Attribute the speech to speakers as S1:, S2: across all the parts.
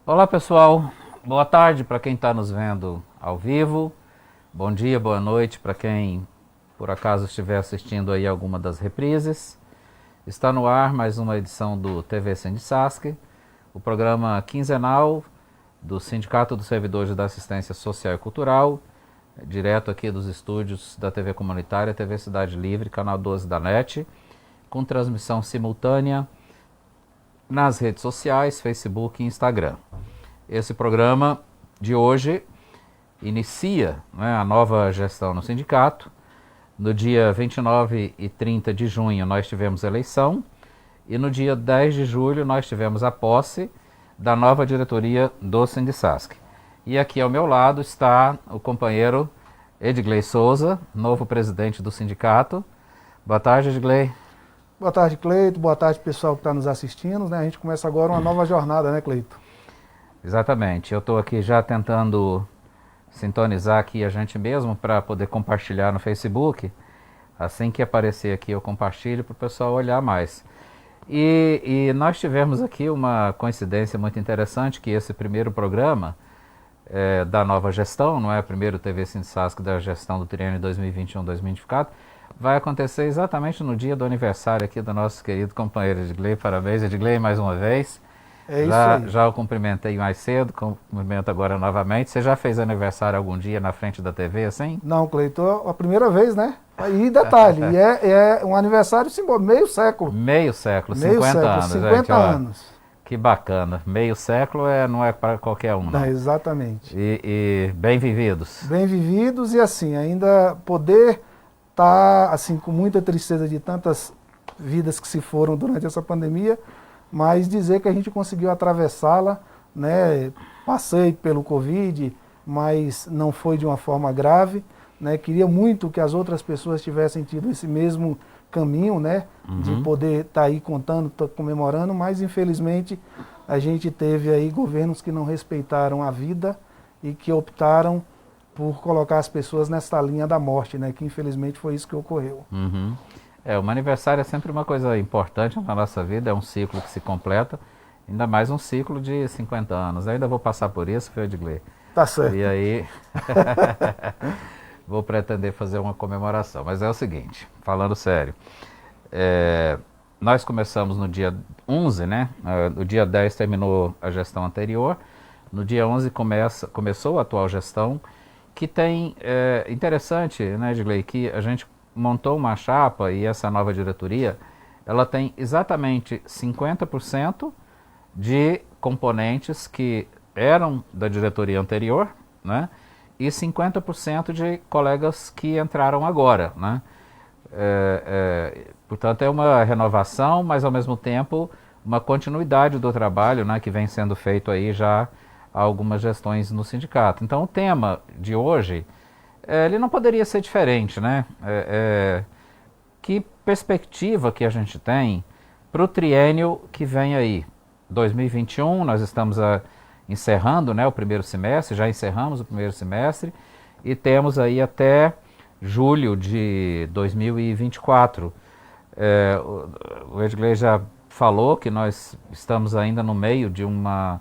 S1: Olá pessoal, boa tarde para quem está nos vendo ao vivo, bom dia, boa noite para quem por acaso estiver assistindo aí alguma das reprises. Está no ar mais uma edição do TV Sindicasc, o programa quinzenal do Sindicato dos Servidores da Assistência Social e Cultural, direto aqui dos estúdios da TV Comunitária, TV Cidade Livre, canal 12 da NET, com transmissão simultânea nas redes sociais, Facebook e Instagram. Esse programa de hoje inicia, a nova gestão no sindicato. No dia 29 e 30 de junho nós tivemos eleição e no dia 10 de julho nós tivemos a posse da nova diretoria do Sindicasc. E aqui ao meu lado está o companheiro Edgley Souza, novo presidente do sindicato. Boa tarde, Edgley.
S2: Boa tarde, Cleito. Boa tarde, pessoal que está nos assistindo. A gente começa agora uma nova jornada, né, Cleito?
S1: Exatamente. Eu estou aqui já tentando sintonizar aqui a gente mesmo para poder compartilhar no Facebook. Assim que aparecer aqui eu compartilho para o pessoal olhar mais. E nós tivemos aqui uma coincidência muito interessante, que esse primeiro programa da nova gestão, não é? Primeiro TV Sindicasc da gestão do triênio 2021-2024, vai acontecer exatamente no dia do aniversário aqui do nosso querido companheiro Edgley. Parabéns, Edgley, mais uma vez.
S2: É isso aí.
S1: Já o cumprimentei mais cedo, cumprimento agora novamente. Você já fez aniversário algum dia na frente da TV, assim?
S2: Não, Cleito, a primeira vez, né? E detalhe, é um aniversário simbólico, meio século.
S1: Meio século,
S2: Meio
S1: 50
S2: século,
S1: anos.
S2: 50
S1: gente,
S2: anos.
S1: Que bacana. Meio século não é para qualquer um, não.
S2: Exatamente.
S1: E bem vividos.
S2: Bem vividos e assim, ainda poder estar assim, com muita tristeza de tantas vidas que se foram durante essa pandemia, mas dizer que a gente conseguiu atravessá-la, né? Passei pelo Covid, mas não foi de uma forma grave, né? Queria muito que as outras pessoas tivessem tido esse mesmo caminho, né? De poder estar aí contando, comemorando, mas infelizmente a gente teve aí governos que não respeitaram a vida e que optaram por colocar as pessoas nessa linha da morte, né? Que infelizmente foi isso que ocorreu.
S1: O aniversário é sempre uma coisa importante na nossa vida, é um ciclo que se completa, ainda mais um ciclo de 50 anos. Eu ainda vou passar por isso, viu, Edgley?
S2: Tá certo.
S1: E aí, vou pretender fazer uma comemoração. Mas é o seguinte, falando sério, nós começamos no dia 11, né? No dia 10 terminou a gestão anterior, no dia 11 começou a atual gestão, que tem, interessante, né, Edgley, que a gente montou uma chapa e essa nova diretoria, ela tem exatamente 50% de componentes que eram da diretoria anterior, né, e 50% de colegas que entraram agora, né. Portanto, é uma renovação, mas ao mesmo tempo uma continuidade do trabalho, né, que vem sendo feito aí já há algumas gestões no sindicato. Então, o tema de hoje ele não poderia ser diferente, né? Que perspectiva que a gente tem para o triênio que vem aí? 2021, nós estamos encerrando, né, o primeiro semestre, já encerramos o primeiro semestre e temos aí até julho de 2024. O Edgley já falou que nós estamos ainda no meio de uma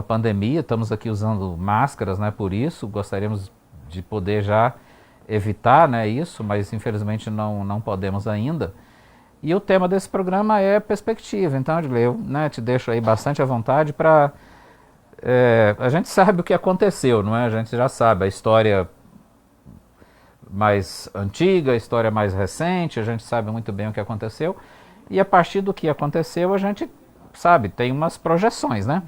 S1: pandemia, estamos aqui usando máscaras, né, por isso, gostaríamos de poder já evitar, né, isso, mas infelizmente não podemos ainda. E o tema desse programa é perspectiva. Então, eu, né, te deixo aí bastante à vontade para... a gente sabe o que aconteceu, não é? A gente já sabe a história mais antiga, a história mais recente, a gente sabe muito bem o que aconteceu. E a partir do que aconteceu, a gente sabe, tem umas projeções, né?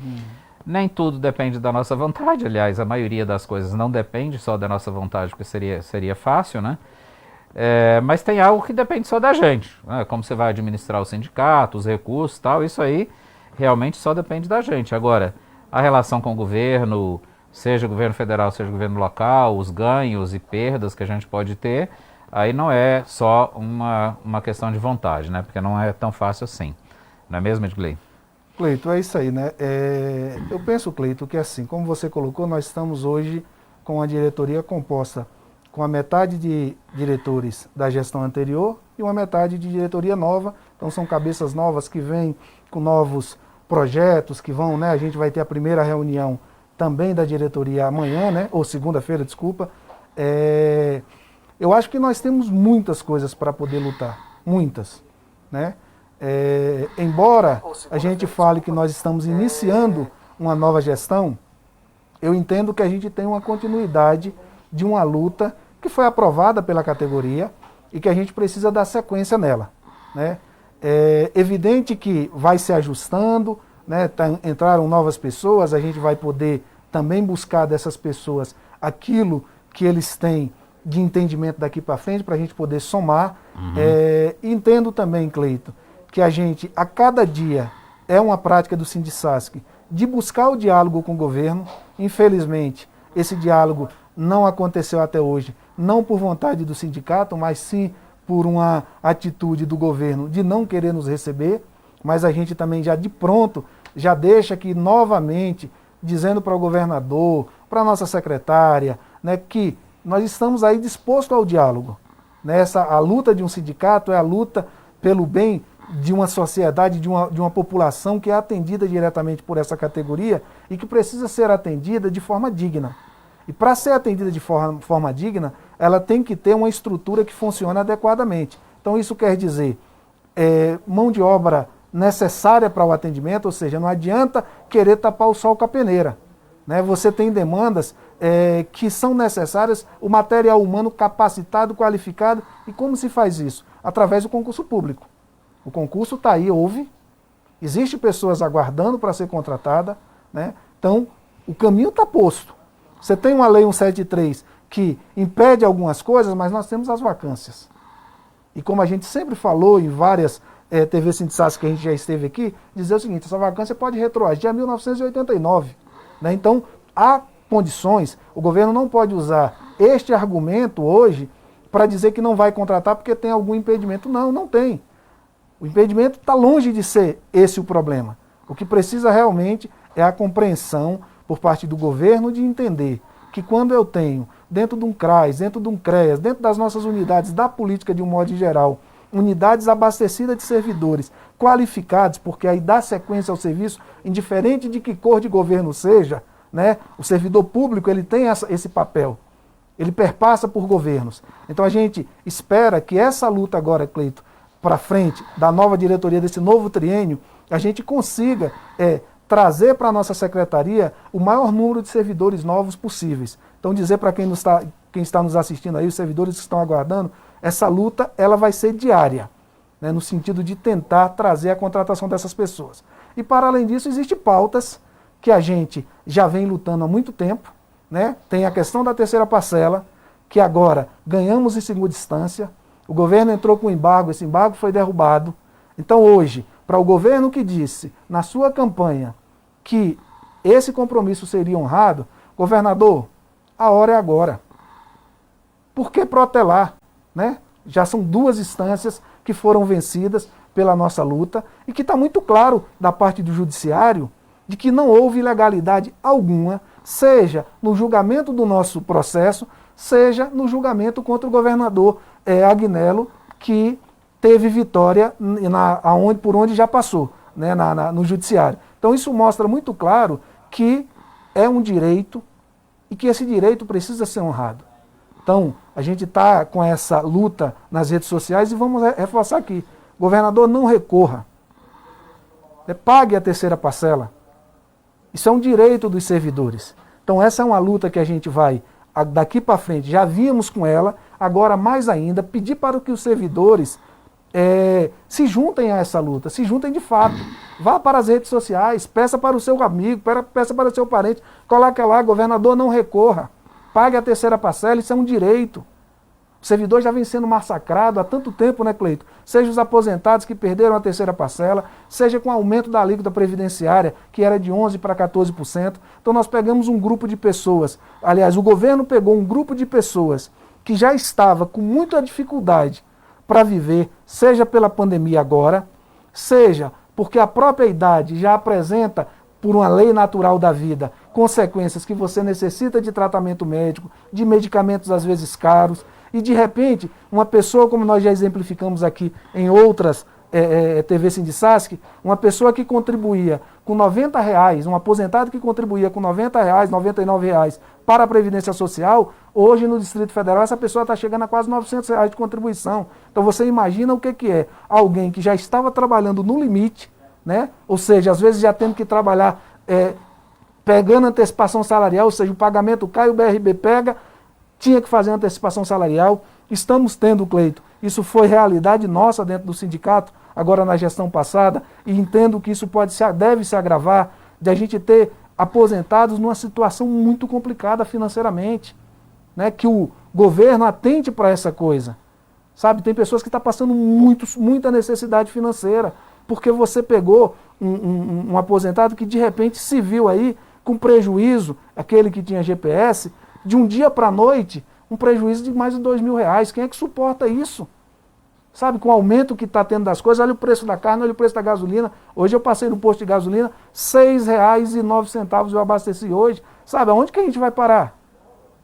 S1: Nem tudo depende da nossa vontade, aliás, a maioria das coisas não depende só da nossa vontade, porque seria fácil, né? Mas tem algo que depende só da gente, né? Como você vai administrar o sindicato, os recursos e tal, isso aí realmente só depende da gente. Agora, a relação com o governo, seja o governo federal, seja o governo local, os ganhos e perdas que a gente pode ter, aí não é só uma questão de vontade, né? Porque não é tão fácil assim. Não é mesmo, Edgley?
S2: Cleito, é isso aí, né? Eu penso, Cleito, que assim, como você colocou, nós estamos hoje com a diretoria composta com a metade de diretores da gestão anterior e uma metade de diretoria nova. Então são cabeças novas que vêm com novos projetos que vão, né, a gente vai ter a primeira reunião também da diretoria amanhã, né, ou segunda-feira, desculpa. Eu acho que nós temos muitas coisas para poder lutar, muitas, né? Embora a gente fale que nós estamos iniciando uma nova gestão, eu entendo que a gente tem uma continuidade de uma luta que foi aprovada pela categoria e que a gente precisa dar sequência nela, né? É evidente que vai se ajustando, né? Entraram novas pessoas, a gente vai poder também buscar dessas pessoas aquilo que eles têm de entendimento daqui para frente, para a gente poder somar. Entendo também, Cleito, que a gente, a cada dia, é uma prática do Sindicasc de buscar o diálogo com o governo. Infelizmente, esse diálogo não aconteceu até hoje, não por vontade do sindicato, mas sim por uma atitude do governo de não querer nos receber, mas a gente também já de pronto, já deixa aqui novamente, dizendo para o governador, para a nossa secretária, né, que nós estamos aí dispostos ao diálogo. A luta de um sindicato é a luta pelo bem de uma sociedade, de uma população que é atendida diretamente por essa categoria e que precisa ser atendida de forma digna. E para ser atendida de forma digna, ela tem que ter uma estrutura que funcione adequadamente. Então isso quer dizer mão de obra necessária para o atendimento, ou seja, não adianta querer tapar o sol com a peneira, né? Você tem demandas que são necessárias, o material humano capacitado, qualificado. E como se faz isso? Através do concurso público. O concurso está aí, existem pessoas aguardando para ser contratada, né? Então, o caminho está posto. Você tem uma lei 173 que impede algumas coisas, mas nós temos as vacâncias. E como a gente sempre falou em várias TV Sindicasc que a gente já esteve aqui, dizer o seguinte: essa vacância pode retroagir a 1989. Né? Então, há condições, o governo não pode usar este argumento hoje para dizer que não vai contratar porque tem algum impedimento. Não, não tem. O impedimento está longe de ser esse o problema. O que precisa realmente é a compreensão por parte do governo de entender que quando eu tenho, dentro de um CRAS, dentro de um CREAS, dentro das nossas unidades da política de um modo geral, unidades abastecidas de servidores qualificados, porque aí dá sequência ao serviço, indiferente de que cor de governo seja, né? O servidor público ele tem esse papel, ele perpassa por governos. Então a gente espera que essa luta agora, Cleito, para frente, da nova diretoria, desse novo triênio, a gente consiga trazer para a nossa secretaria o maior número de servidores novos possíveis. Então dizer para quem está nos assistindo aí, os servidores que estão aguardando, essa luta ela vai ser diária, né, no sentido de tentar trazer a contratação dessas pessoas. E para além disso, existem pautas que a gente já vem lutando há muito tempo, né? Tem a questão da terceira parcela, que agora ganhamos em segunda instância, o governo entrou com embargo, esse embargo foi derrubado. Então hoje, para o governo que disse na sua campanha que esse compromisso seria honrado, governador, a hora é agora. Por que protelar? Né? Já são 2 instâncias que foram vencidas pela nossa luta e que está muito claro da parte do judiciário de que não houve ilegalidade alguma, seja no julgamento do nosso processo, seja no julgamento contra o governador Agnello, que teve vitória por onde já passou, né, no judiciário. Então isso mostra muito claro que é um direito e que esse direito precisa ser honrado. Então a gente está com essa luta nas redes sociais e vamos reforçar aqui. Governador, não recorra. Pague a terceira parcela. Isso é um direito dos servidores. Então essa é uma luta que a gente vai, daqui para frente, já vínhamos com ela, agora mais ainda, pedir para que os servidores se juntem a essa luta, se juntem de fato. Vá para as redes sociais, peça para o seu amigo, peça para o seu parente, coloque lá: governador, não recorra, pague a terceira parcela, isso é um direito. O servidor já vem sendo massacrado há tanto tempo, né, Cleito? Seja os aposentados que perderam a terceira parcela, seja com o aumento da alíquota previdenciária, que era de 11% para 14%. Então nós pegamos um grupo de pessoas, aliás, o governo pegou um grupo de pessoas que já estava com muita dificuldade para viver, seja pela pandemia agora, seja porque a própria idade já apresenta, por uma lei natural da vida, consequências que você necessita de tratamento médico, de medicamentos às vezes caros, e de repente, uma pessoa, como nós já exemplificamos aqui em outras TV Sindicasc, uma pessoa que contribuía com R$90, um aposentado que contribuía com R$90, R$99 para a Previdência Social, hoje no Distrito Federal essa pessoa está chegando a quase R$900 de contribuição. Então você imagina o que é alguém que já estava trabalhando no limite, né? Ou seja, às vezes já tendo que trabalhar pegando antecipação salarial, ou seja, o pagamento cai, o BRB pega, tinha que fazer antecipação salarial. Estamos tendo, Cleito, isso foi realidade nossa dentro do sindicato, agora na gestão passada, e entendo que isso deve se agravar, de a gente ter aposentados numa situação muito complicada financeiramente, né? Que o governo atente para essa coisa. Sabe, tem pessoas que estão passando muita necessidade financeira, porque você pegou um aposentado que de repente se viu aí com prejuízo, aquele que tinha GPS, de um dia para a noite, um prejuízo de mais de R$2.000. Quem é que suporta isso? Sabe, com o aumento que está tendo das coisas, olha o preço da carne, olha o preço da gasolina. Hoje eu passei no posto de gasolina, R$6,09 eu abasteci hoje. Sabe, aonde que a gente vai parar?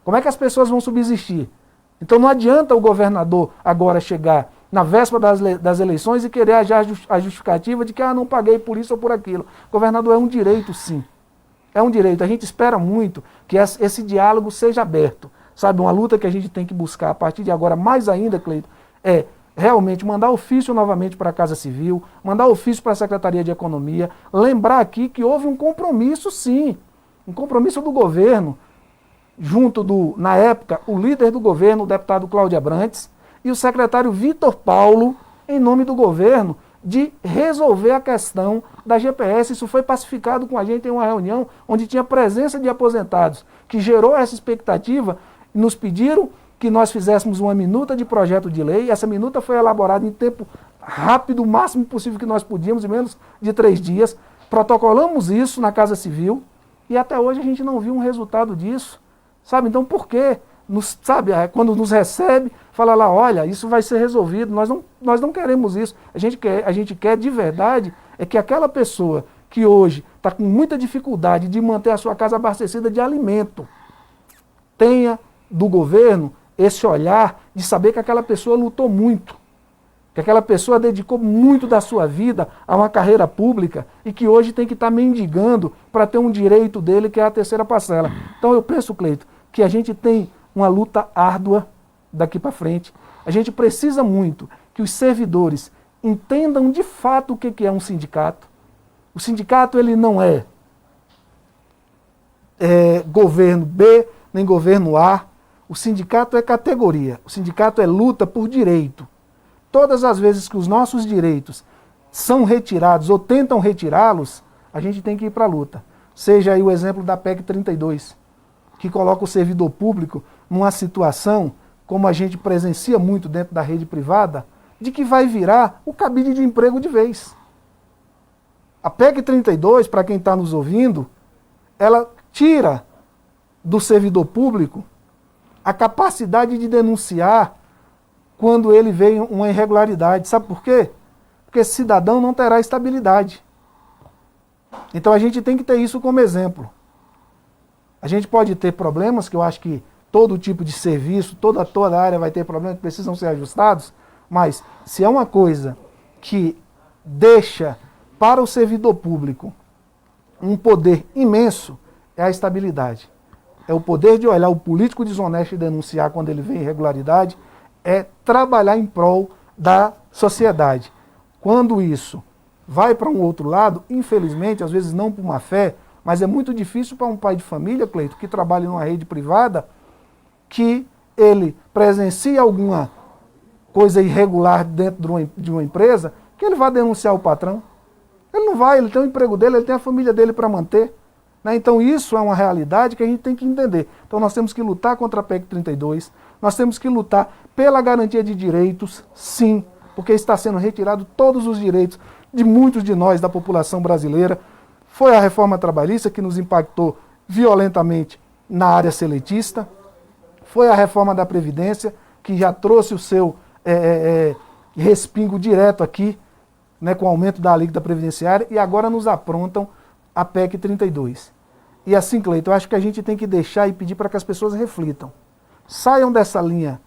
S2: Como é que as pessoas vão subsistir? Então não adianta o governador agora chegar na véspera das eleições e querer a justificativa de que não paguei por isso ou por aquilo. Governador, é um direito sim. É um direito. A gente espera muito que esse diálogo seja aberto. Sabe, uma luta que a gente tem que buscar a partir de agora, mais ainda, Cleito, é realmente mandar ofício novamente para a Casa Civil, mandar ofício para a Secretaria de Economia, lembrar aqui que houve um compromisso sim, um compromisso do governo, junto na época, o líder do governo, o deputado Cláudio Abrantes, e o secretário Vitor Paulo, em nome do governo, de resolver a questão da GPS. Isso foi pacificado com a gente em uma reunião onde tinha presença de aposentados, que gerou essa expectativa, e nos pediram que nós fizéssemos uma minuta de projeto de lei. Essa minuta foi elaborada em tempo rápido, o máximo possível que nós podíamos, em menos de 3 dias. Protocolamos isso na Casa Civil e até hoje a gente não viu um resultado disso. Sabe, então por quê? Quando nos recebe, fala lá, olha, isso vai ser resolvido, nós não queremos isso. A gente quer de verdade é que aquela pessoa que hoje está com muita dificuldade de manter a sua casa abastecida de alimento, tenha do governo esse olhar de saber que aquela pessoa lutou muito, que aquela pessoa dedicou muito da sua vida a uma carreira pública e que hoje tem que estar mendigando para ter um direito dele, que é a terceira parcela. Então eu penso, Cleito, que a gente tem uma luta árdua daqui para frente. A gente precisa muito que os servidores entendam de fato o que é um sindicato. O sindicato ele não é governo B, nem governo A. O sindicato é categoria. O sindicato é luta por direito. Todas as vezes que os nossos direitos são retirados ou tentam retirá-los, a gente tem que ir para a luta. Seja aí o exemplo da PEC 32, que coloca o servidor público numa situação, como a gente presencia muito dentro da rede privada, de que vai virar o cabide de emprego de vez. A PEC 32, para quem está nos ouvindo, ela tira do servidor público a capacidade de denunciar quando ele vê uma irregularidade. Sabe por quê? Porque esse cidadão não terá estabilidade. Então a gente tem que ter isso como exemplo. A gente pode ter problemas, que eu acho que todo tipo de serviço, toda área vai ter problemas que precisam ser ajustados, mas se é uma coisa que deixa para o servidor público um poder imenso, é a estabilidade. É o poder de olhar o político desonesto e denunciar quando ele vê irregularidade, é trabalhar em prol da sociedade. Quando isso vai para um outro lado, infelizmente, às vezes não por má fé, mas é muito difícil para um pai de família, Cleito, que trabalha numa rede privada, que ele presencia alguma coisa irregular dentro de uma empresa, que ele vai denunciar o patrão. Ele não vai, ele tem o emprego dele, ele tem a família dele para manter. Né? Então isso é uma realidade que a gente tem que entender. Então nós temos que lutar contra a PEC 32, nós temos que lutar pela garantia de direitos, sim, porque está sendo retirado todos os direitos de muitos de nós, da população brasileira. Foi a reforma trabalhista que nos impactou violentamente na área seletista, foi a reforma da Previdência, que já trouxe o seu respingo direto aqui, né, com o aumento da alíquota previdenciária, e agora nos aprontam a PEC 32. E assim, Cleito, eu acho que a gente tem que deixar e pedir para que as pessoas reflitam. Saiam dessa linha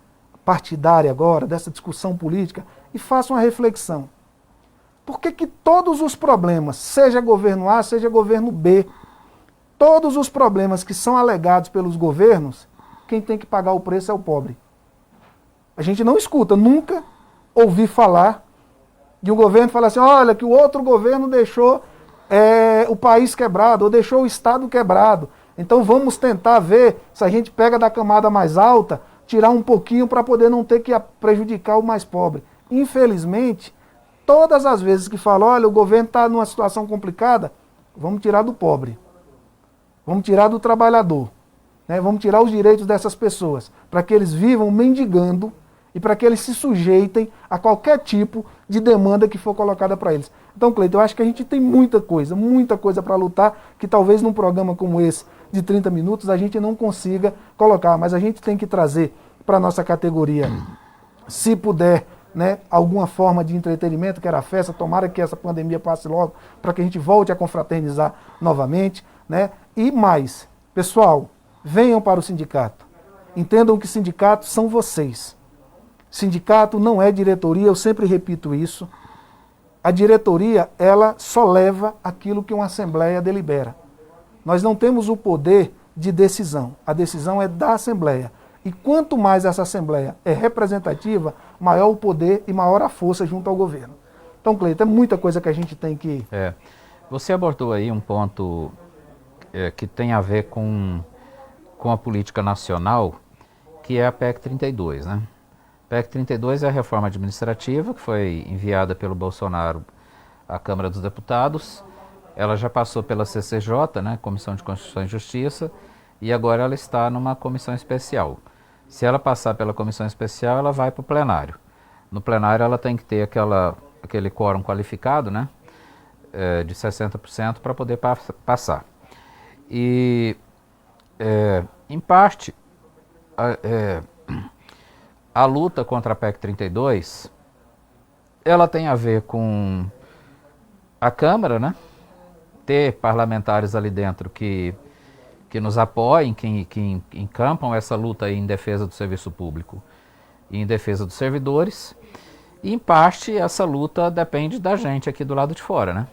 S2: partidária agora, dessa discussão política, e façam uma reflexão. Por que que todos os problemas, seja governo A, seja governo B, todos os problemas que são alegados pelos governos, quem tem que pagar o preço é o pobre? A gente não escuta, nunca ouvi falar de um governo falar assim, olha, que o outro governo deixou o país quebrado, ou deixou o Estado quebrado. Então vamos tentar ver se a gente pega da camada mais alta, tirar um pouquinho para poder não ter que prejudicar o mais pobre. Infelizmente, todas as vezes que falam, olha, o governo está numa situação complicada, vamos tirar do pobre. Vamos tirar do trabalhador. Né? Vamos tirar os direitos dessas pessoas, para que eles vivam mendigando e para que eles se sujeitem a qualquer tipo de demanda que for colocada para eles. Então, Cleiton, eu acho que a gente tem muita coisa para lutar, que talvez num programa como esse, de 30 minutos, a gente não consiga colocar, mas a gente tem que trazer para a nossa categoria, se puder, né, alguma forma de entretenimento, que era a festa, tomara que essa pandemia passe logo, para que a gente volte a confraternizar novamente, né? E mais, pessoal, venham para o sindicato. Entendam que sindicatos são vocês. Sindicato não é diretoria, eu sempre repito isso. A diretoria, ela só leva aquilo que uma assembleia delibera. Nós não temos o poder de decisão. A decisão é da assembleia. E quanto mais essa assembleia é representativa, maior o poder e maior a força junto ao governo. Então, Cleiton, é muita coisa que a gente tem que...
S1: Você abordou aí um ponto que tem a ver com a política nacional, que é a PEC 32, né? PEC 32 é a reforma administrativa que foi enviada pelo Bolsonaro à Câmara dos Deputados. Ela já passou pela CCJ, né, Comissão de Constituição e Justiça, e agora ela está numa comissão especial. Se ela passar pela comissão especial, ela vai para o plenário. No plenário ela tem que ter aquele quórum qualificado, né, de 60% para poder passar. E, em parte, a luta contra a PEC 32, ela tem a ver com a Câmara, né? Ter parlamentares ali dentro que nos apoiem, que encampam essa luta aí em defesa do serviço público e em defesa dos servidores. E, em parte, essa luta depende da gente aqui do lado de fora, né?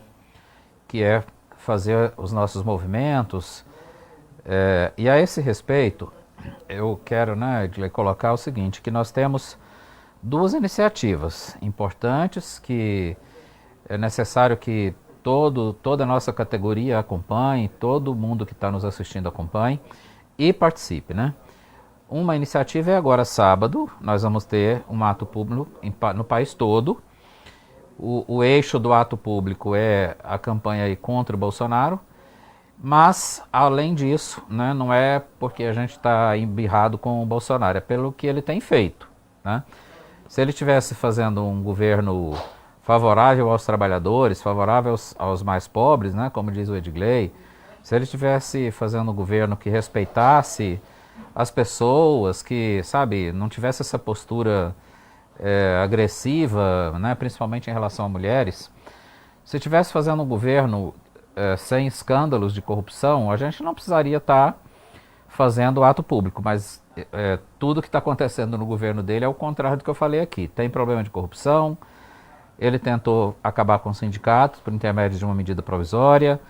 S1: Que é fazer os nossos movimentos. E a esse respeito, eu quero, né, colocar o seguinte, que nós temos duas iniciativas importantes que é necessário que toda a nossa categoria acompanhe, todo mundo que está nos assistindo acompanhe e participe, né? Uma iniciativa é agora sábado, nós vamos ter um ato público no país todo. O eixo do ato público é a campanha aí contra o Bolsonaro, mas, além disso, né, não é porque a gente está embirrado com o Bolsonaro, é pelo que ele tem feito, né? Se ele estivesse fazendo um governo favorável aos trabalhadores, favorável aos mais pobres, né, como diz o Edgley, se ele estivesse fazendo um governo que respeitasse as pessoas, que, sabe, não tivesse essa postura agressiva, né, principalmente em relação a mulheres, se estivesse fazendo um governo sem escândalos de corrupção, a gente não precisaria estar fazendo ato público, mas tudo que está acontecendo no governo dele é o contrário do que eu falei aqui. Tem problema de corrupção, ele tentou acabar com os sindicatos por intermédio de uma medida provisória,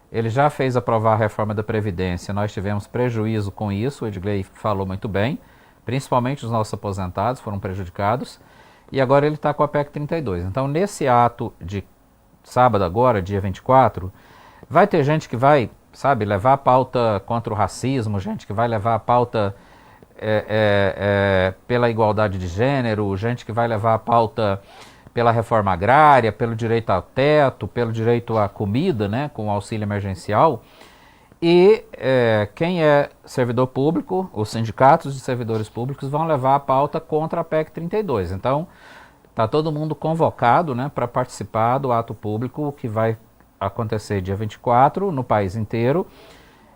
S1: ele já fez aprovar a reforma da Previdência, nós tivemos prejuízo com isso, o Edgley falou muito bem, principalmente os nossos aposentados foram prejudicados, e agora ele está com a PEC 32. Então, nesse ato de sábado agora, dia 24, vai ter gente que vai, sabe, levar a pauta contra o racismo, gente que vai levar a pauta pela igualdade de gênero, gente que vai levar a pauta pela reforma agrária, pelo direito ao teto, pelo direito à comida, né, com o auxílio emergencial. E quem é servidor público, os sindicatos de servidores públicos vão levar a pauta contra a PEC 32. Então, está todo mundo convocado, né, para participar do ato público que vai acontecer dia 24 no país inteiro.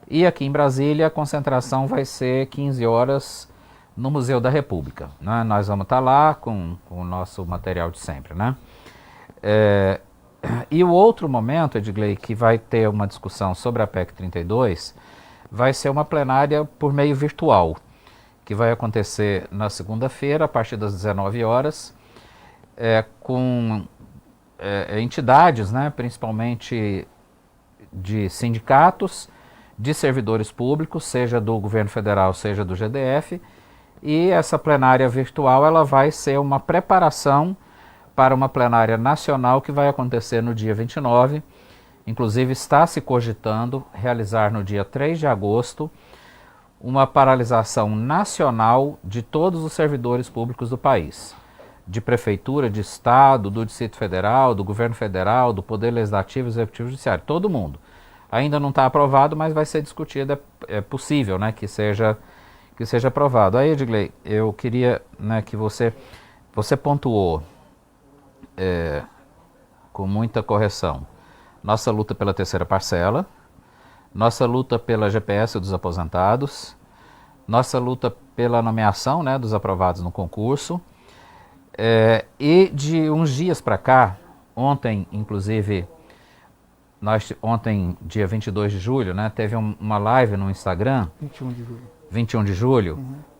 S1: E aqui em Brasília a concentração vai ser 15 horas no Museu da República, né? Nós vamos estar lá com o nosso material de sempre, né? E o outro momento, Edgley, que vai ter uma discussão sobre a PEC 32, vai ser uma plenária por meio virtual, que vai acontecer na segunda-feira, a partir das 19 horas, com entidades, né, principalmente de sindicatos, de servidores públicos, seja do governo federal, seja do GDF, e essa plenária virtual ela vai ser uma preparação para uma plenária nacional que vai acontecer no dia 29. Inclusive está se cogitando realizar no dia 3 de agosto uma paralisação nacional de todos os servidores públicos do país, de prefeitura, de estado, do Distrito Federal, do governo federal, do Poder Legislativo, Executivo e Judiciário, todo mundo. Ainda não está aprovado, mas vai ser discutido, é possível, né, que seja aprovado. Aí, Edgley, eu queria, né, que você pontuou com muita correção nossa luta pela terceira parcela, nossa luta pela GPS dos aposentados, nossa luta pela nomeação, né, dos aprovados no concurso, e de uns dias para cá, ontem, inclusive, ontem, dia 22 de julho, né, teve uma live no Instagram.
S2: 21 de julho.
S1: 21 de julho,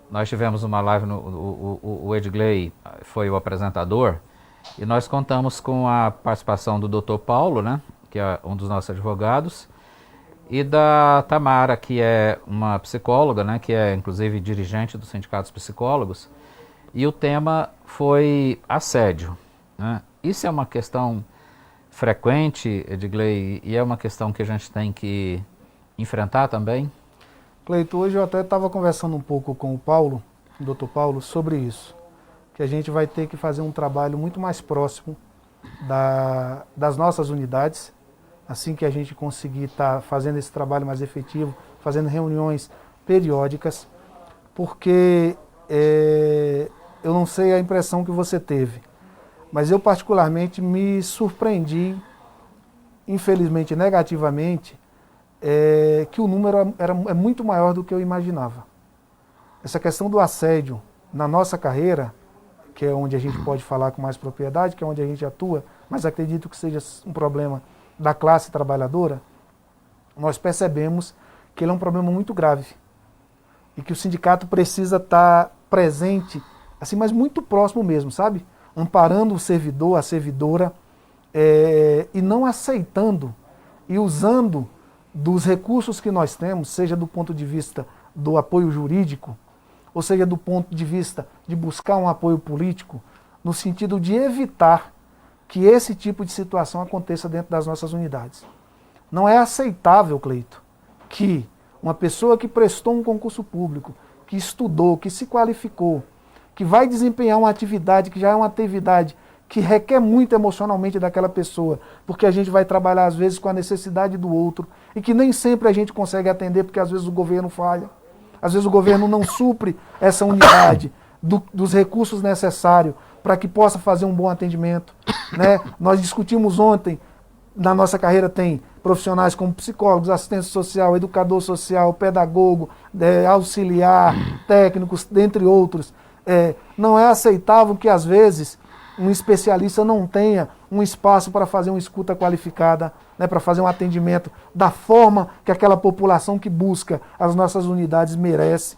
S1: nós tivemos uma live, o Edgley foi o apresentador, e nós contamos com a participação do Dr. Paulo, né, que é um dos nossos advogados, e da Tamara, que é uma psicóloga, né, que é inclusive dirigente do Sindicato dos Psicólogos, e o tema foi assédio, né? Isso é uma questão frequente, Edgley, e é uma questão que a gente tem que enfrentar também?
S2: Cleito, hoje eu até estava conversando um pouco com o Paulo, o Dr. Paulo, sobre isso, que a gente vai ter que fazer um trabalho muito mais próximo das nossas unidades, assim que a gente conseguir estar fazendo esse trabalho mais efetivo, fazendo reuniões periódicas, porque eu não sei a impressão que você teve, mas eu particularmente me surpreendi, infelizmente negativamente, que o número é muito maior do que eu imaginava. Essa questão do assédio na nossa carreira, que é onde a gente pode falar com mais propriedade, que é onde a gente atua, mas acredito que seja um problema da classe trabalhadora, nós percebemos que ele é um problema muito grave e que o sindicato precisa estar presente, assim, mas muito próximo mesmo, sabe? Amparando o servidor, a servidora, e não aceitando e usando dos recursos que nós temos, seja do ponto de vista do apoio jurídico, ou seja do ponto de vista de buscar um apoio político, no sentido de evitar que esse tipo de situação aconteça dentro das nossas unidades. Não é aceitável, Cleito, que uma pessoa que prestou um concurso público, que estudou, que se qualificou, que vai desempenhar uma atividade que já é uma atividade que requer muito emocionalmente daquela pessoa, porque a gente vai trabalhar às vezes com a necessidade do outro, e que nem sempre a gente consegue atender, porque às vezes o governo falha, às vezes o governo não supre essa unidade dos recursos necessários para que possa fazer um bom atendimento, né? Nós discutimos ontem, na nossa carreira tem profissionais como psicólogos, assistente social, educador social, pedagogo, auxiliar, técnicos, dentre outros. Não é aceitável que às vezes um especialista não tenha um espaço para fazer uma escuta qualificada, né, para fazer um atendimento da forma que aquela população que busca as nossas unidades merece.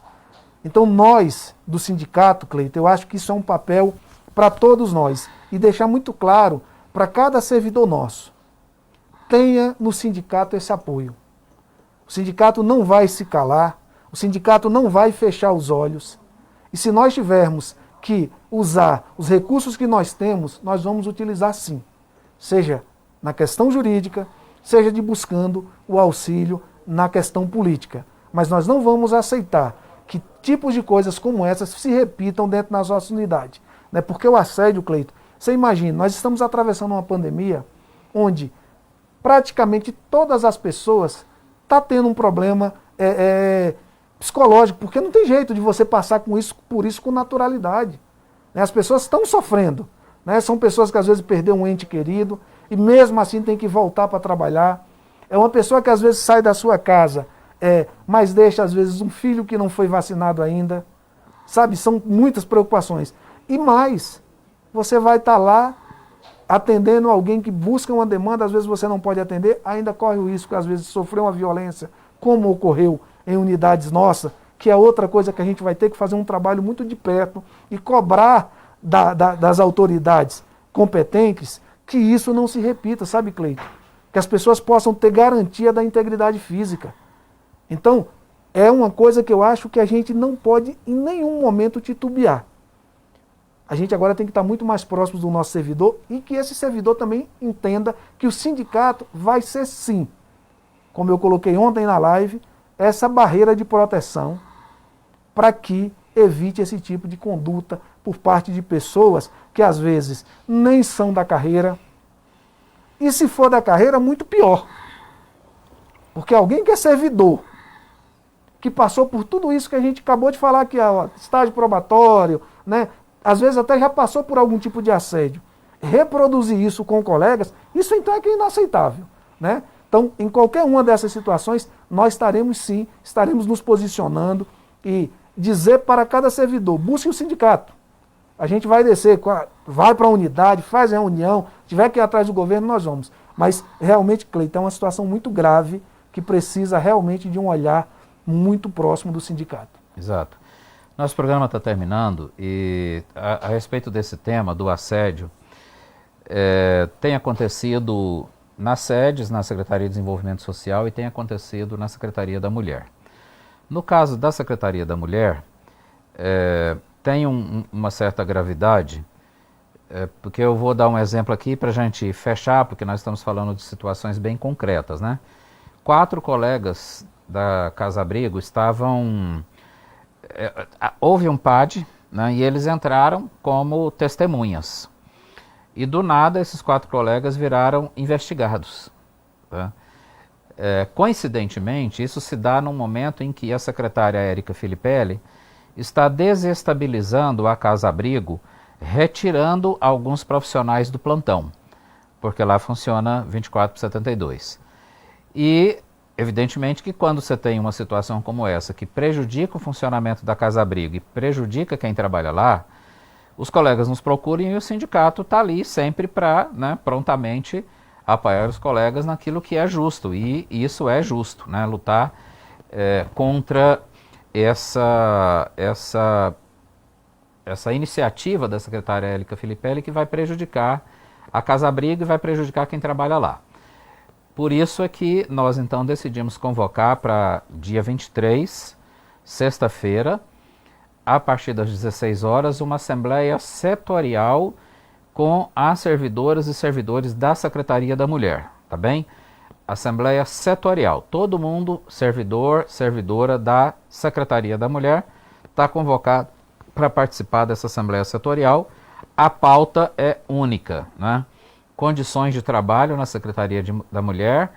S2: Então nós, do sindicato, Cleito, eu acho que isso é um papel para todos nós, e deixar muito claro para cada servidor nosso, tenha no sindicato esse apoio. O sindicato não vai se calar, o sindicato não vai fechar os olhos, e se nós tivermos que usar os recursos que nós temos, nós vamos utilizar sim, seja na questão jurídica, seja de buscando o auxílio na questão política. Mas nós não vamos aceitar que tipos de coisas como essas se repitam dentro das nossas unidades. Né? Porque o assédio, Cleito, você imagina, nós estamos atravessando uma pandemia onde praticamente todas as pessoas estão tendo um problema psicológico, porque não tem jeito de você passar por isso com naturalidade. Né? As pessoas estão sofrendo. Né? São pessoas que às vezes perderam um ente querido e mesmo assim tem que voltar para trabalhar. É uma pessoa que às vezes sai da sua casa, mas deixa às vezes um filho que não foi vacinado ainda. Sabe, são muitas preocupações. E mais, você vai estar lá atendendo alguém que busca uma demanda, às vezes você não pode atender, ainda corre o risco, às vezes, de sofrer uma violência, como ocorreu em unidades nossas, que é outra coisa que a gente vai ter que fazer um trabalho muito de perto e cobrar das autoridades competentes que isso não se repita, sabe, Cleiton? Que as pessoas possam ter garantia da integridade física. Então, é uma coisa que eu acho que a gente não pode em nenhum momento titubear. A gente agora tem que estar muito mais próximo do nosso servidor e que esse servidor também entenda que o sindicato vai ser sim, como eu coloquei ontem na live, essa barreira de proteção para que evite esse tipo de conduta por parte de pessoas que às vezes nem são da carreira, e se for da carreira, muito pior. Porque alguém que é servidor, que passou por tudo isso que a gente acabou de falar aqui, ó, estágio probatório, né? Às vezes até já passou por algum tipo de assédio, reproduzir isso com colegas, isso então é que é inaceitável, né? Então, em qualquer uma dessas situações, nós estaremos sim, estaremos nos posicionando e dizer para cada servidor, busque o sindicato. A gente vai descer, vai para a unidade, faz a reunião, tiver que ir atrás do governo, nós vamos. Mas realmente, Cleiton, é uma situação muito grave que precisa realmente de um olhar muito próximo do sindicato.
S1: Exato. Nosso programa está terminando e a respeito desse tema do assédio, tem acontecido nas sedes, na Secretaria de Desenvolvimento Social e tem acontecido na Secretaria da Mulher. No caso da Secretaria da Mulher, tem uma certa gravidade, porque eu vou dar um exemplo aqui para a gente fechar, porque nós estamos falando de situações bem concretas, né? 4 colegas da Casa Abrigo estavam... houve um PAD, né, e eles entraram como testemunhas. E do nada esses 4 colegas viraram investigados. Tá? Coincidentemente, isso se dá num momento em que a secretária Érica Filipelli está desestabilizando a Casa Abrigo, retirando alguns profissionais do plantão, porque lá funciona 24/72. E, evidentemente, que quando você tem uma situação como essa, que prejudica o funcionamento da Casa Abrigo e prejudica quem trabalha lá, os colegas nos procuram e o sindicato está ali sempre para, né, prontamente apoiar os colegas naquilo que é justo, e isso é justo, né, lutar contra essa iniciativa da secretária Érica Filipelli que vai prejudicar a Casa Abrigo e vai prejudicar quem trabalha lá. Por isso é que nós então decidimos convocar para dia 23, sexta-feira, a partir das 16 horas, uma assembleia setorial com as servidoras e servidores da Secretaria da Mulher, tá bem? Assembleia setorial, todo mundo, servidor, servidora da Secretaria da Mulher, está convocado para participar dessa assembleia setorial. A pauta é única, né? Condições de trabalho na Secretaria da Mulher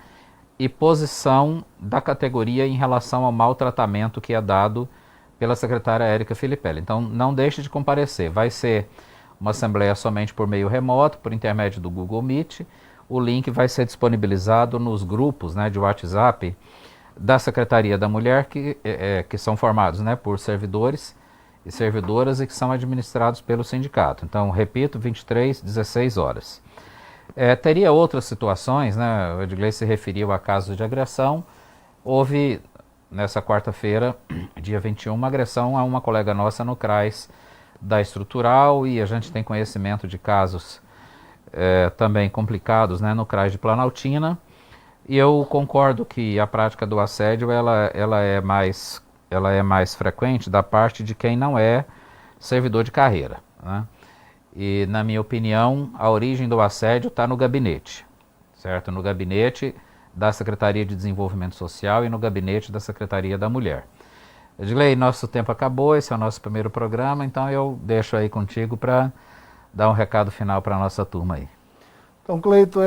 S1: e posição da categoria em relação ao maltratamento que é dado pela secretária Érica Filipelli. Então, não deixe de comparecer. Vai ser uma assembleia somente por meio remoto, por intermédio do Google Meet. O link vai ser disponibilizado nos grupos, né, de WhatsApp da Secretaria da Mulher, que são formados, né, por servidores e servidoras e que são administrados pelo sindicato. Então, repito, 23, 16 horas. Teria outras situações, né? O Edgley se referiu a casos de agressão. Houve, nessa quarta-feira, dia 21, uma agressão a uma colega nossa no CRAS da Estrutural, e a gente tem conhecimento de casos também complicados, né, no CRAS de Planaltina. E eu concordo que a prática do assédio ela é mais frequente da parte de quem não é servidor de carreira, né? E, na minha opinião, a origem do assédio está no gabinete, certo? No gabinete da Secretaria de Desenvolvimento Social e no gabinete da Secretaria da Mulher. Edgley, nosso tempo acabou, esse é o nosso primeiro programa, então eu deixo aí contigo para dar um recado final para a nossa turma aí.
S2: Então, Cleiton,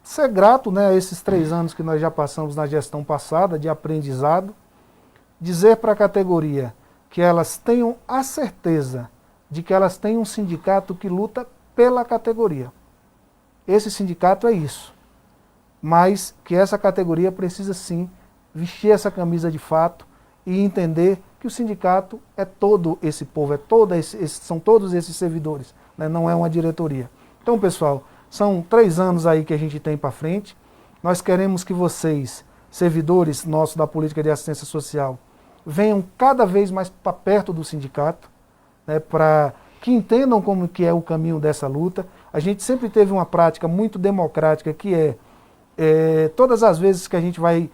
S2: ser grato, né, a esses 3 anos que nós já passamos na gestão passada de aprendizado, dizer para a categoria que elas tenham a certeza de que elas têm um sindicato que luta pela categoria. Esse sindicato é isso. Mas que essa categoria precisa sim vestir essa camisa de fato e entender que o sindicato é todo esse povo, são todos esses servidores, né? Não é uma diretoria. Então, pessoal, são 3 anos aí que a gente tem para frente. Nós queremos que vocês, servidores nossos da política de assistência social, venham cada vez mais para perto do sindicato, né, para que entendam como que é o caminho dessa luta. A gente sempre teve uma prática muito democrática, que todas as vezes que a gente vai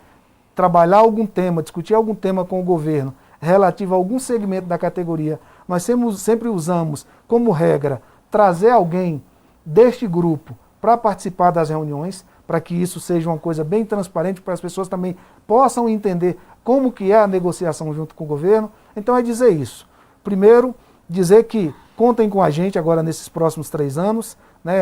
S2: trabalhar algum tema, discutir algum tema com o governo relativo a algum segmento da categoria, nós sempre usamos como regra trazer alguém deste grupo para participar das reuniões, para que isso seja uma coisa bem transparente, para as pessoas também possam entender como que é a negociação junto com o governo. Então é dizer isso. Primeiro, dizer que contem com a gente agora nesses próximos 3 anos, né?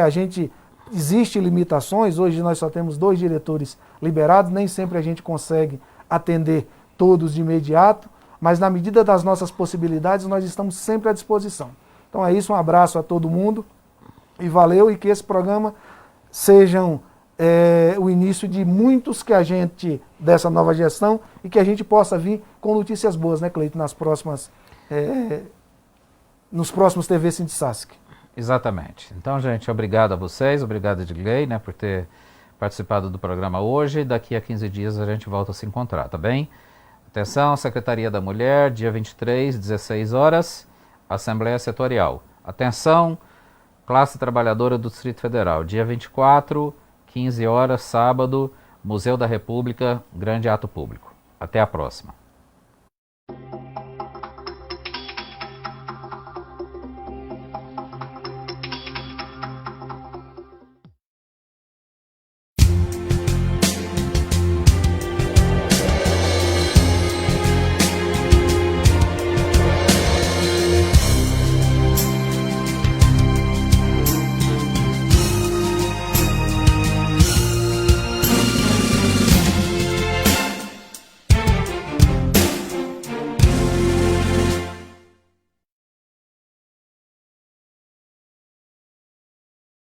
S2: Existem limitações, hoje nós só temos 2 diretores liberados, nem sempre a gente consegue atender todos de imediato, mas na medida das nossas possibilidades nós estamos sempre à disposição. Então é isso, um abraço a todo mundo e valeu, e que esse programa sejam o início de muitos dessa nova gestão, e que a gente possa vir com notícias boas, né, Cleito, nos próximos TV Sindicasc.
S1: Exatamente. Então, gente, obrigado a vocês, obrigado Edgley, né, por ter participado do programa hoje. Daqui a 15 dias a gente volta a se encontrar, tá bem? Atenção, Secretaria da Mulher, dia 23, 16 horas, Assembleia Setorial. Atenção, Classe Trabalhadora do Distrito Federal, dia 24, 15 horas, sábado, Museu da República, grande ato público. Até a próxima.